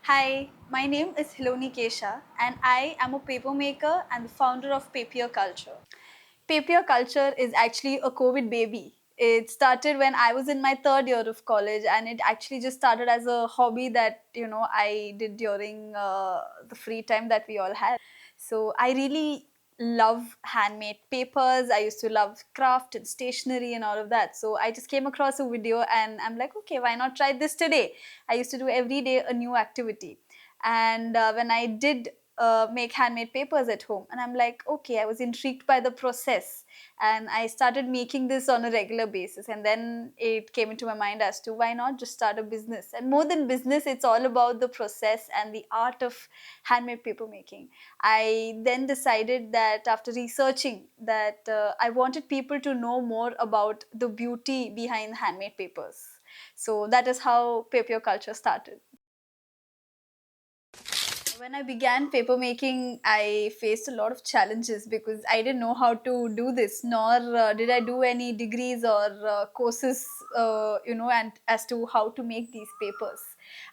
Hi, my name is Hilonee Shah and I am a paper maker and the founder of Papier Culture. Papier Culture is actually a COVID baby. It started when I was in my third year of college, and it actually just started as a hobby that I did during the free time that we all had. So I really love handmade papers. I used to love craft and stationery and all of that. So I just came across a video and I'm like, okay, why not try this today? I used to do every day a new activity. And when I did make handmade papers at home, and I'm like, okay, I was intrigued by the process and I started making this on a regular basis. And then it came into my mind as to why not just start a business. And more than business, it's all about the process and the art of handmade paper making. I then decided that after researching that I wanted people to know more about the beauty behind handmade papers. So that is how paper culture started. When I began paper making, I faced a lot of challenges because I didn't know how to do this, nor did I do any degrees or courses, and as to how to make these papers.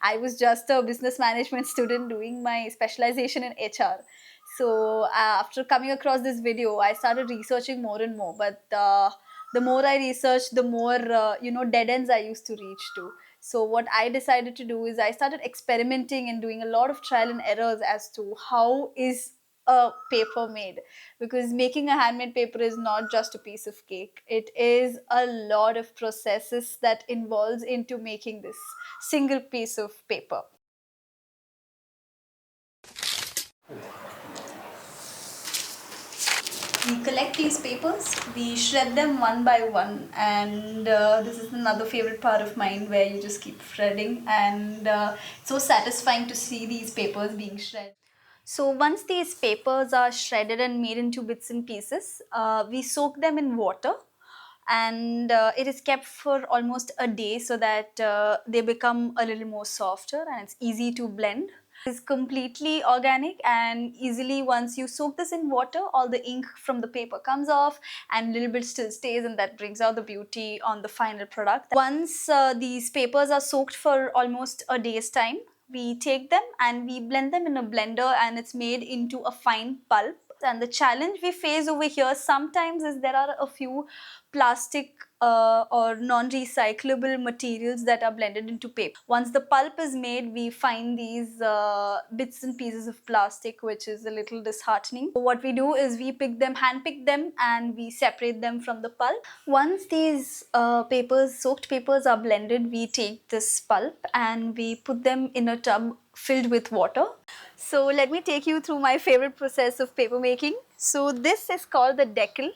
I was just a business management student doing my specialization in HR. So after coming across this video, I started researching more and more. But the more I researched, the more dead ends I used to reach to. So what I decided to do is I started experimenting and doing a lot of trial and errors as to how is a paper made, because making a handmade paper is not just a piece of cake. It is a lot of processes that involves into making this single piece of paper. We collect these papers, we shred them one by one, and this is another favorite part of mine where you just keep shredding, and it's so satisfying to see these papers being shredded. So once these papers are shredded and made into bits and pieces, we soak them in water, and it is kept for almost a day so that they become a little more softer and it's easy to blend. It's completely organic, and easily once you soak this in water, all the ink from the paper comes off and a little bit still stays, and that brings out the beauty on the final product. Once these papers are soaked for almost a day's time, we take them and we blend them in a blender, and it's made into a fine pulp. And the challenge we face over here sometimes is there are a few plastic or non-recyclable materials that are blended into paper. Once the pulp is made, we find these bits and pieces of plastic, which is a little disheartening. So what we do is we hand pick them, and we separate them from the pulp. Once these soaked papers are blended, we take this pulp and we put them in a tub filled with water. So let me take you through my favorite process of paper making. So this is called the decal,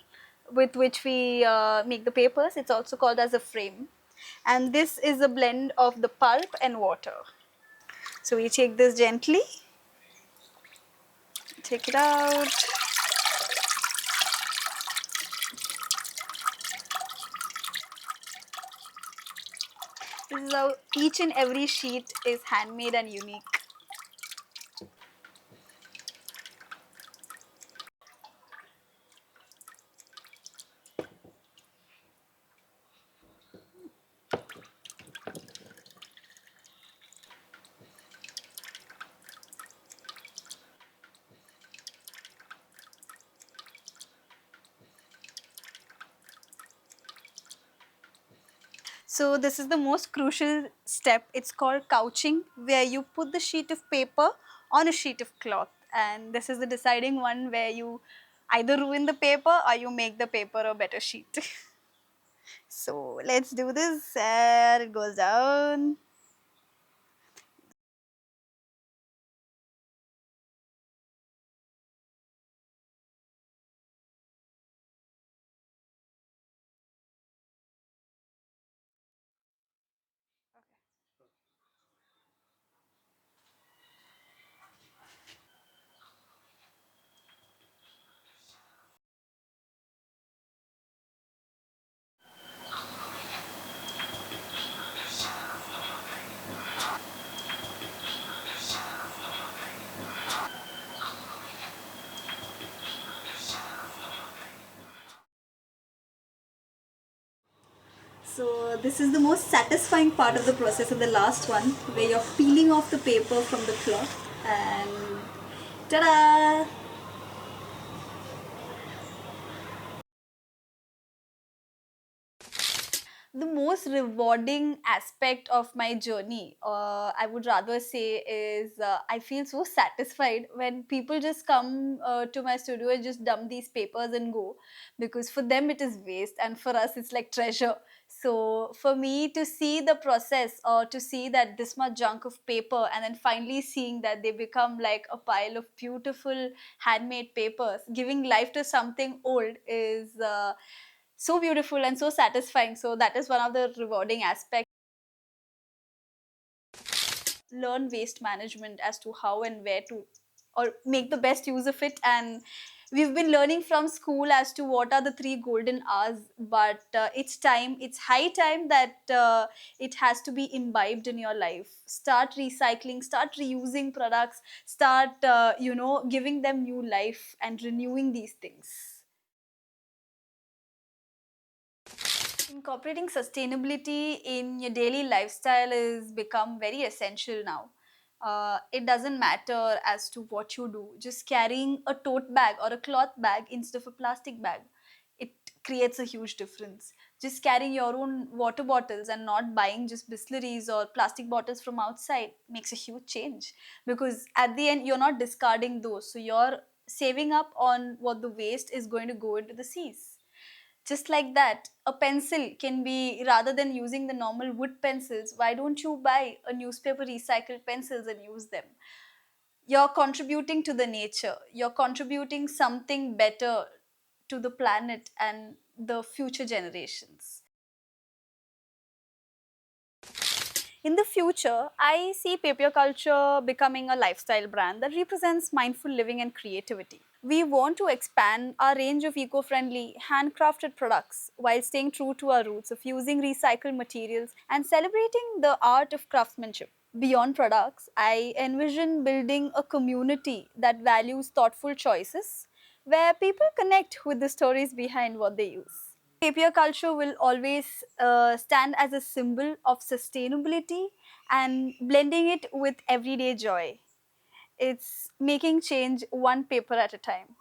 with which we make the papers. It's also called as a frame. And this is a blend of the pulp and water. So we take this gently, take it out. This is how each and every sheet is handmade and unique. So this is the most crucial step. It's called couching, where you put the sheet of paper on a sheet of cloth. And this is the deciding one where you either ruin the paper or you make the paper a better sheet. So let's do this. There it goes down. So this is the most satisfying part of the process, and the last one where you're peeling off the paper from the cloth and ta-da! The most rewarding aspect of my journey, I would rather say, is I feel so satisfied when people just come to my studio and just dump these papers and go, because for them it is waste and for us it's like treasure. So for me to see the process, or to see that this much junk of paper and then finally seeing that they become like a pile of beautiful handmade papers giving life to something old, is so beautiful and so satisfying. So that is one of the rewarding aspects. Learn waste management as to how and where to, or make the best use of it. And we've been learning from school as to what are the three golden hours, but it's high time that it has to be imbibed in your life. Start recycling, start reusing products, start giving them new life and renewing these things. Incorporating sustainability in your daily lifestyle is become very essential now. It doesn't matter as to what you do. Just carrying a tote bag or a cloth bag instead of a plastic bag, it creates a huge difference. Just carrying your own water bottles and not buying just Bisleries or plastic bottles from outside makes a huge change, because at the end you're not discarding those, so you're saving up on what the waste is going to go into the seas. Just like that, a pencil can be, rather than using the normal wood pencils, why don't you buy a newspaper recycled pencils and use them? You're contributing to the nature, you're contributing something better to the planet and the future generations. In the future, I see Papier Culture becoming a lifestyle brand that represents mindful living and creativity. We want to expand our range of eco friendly, handcrafted products while staying true to our roots of using recycled materials and celebrating the art of craftsmanship. Beyond products, I envision building a community that values thoughtful choices, where people connect with the stories behind what they use. Papier culture will always stand as a symbol of sustainability and blending it with everyday joy. It's making change one paper at a time.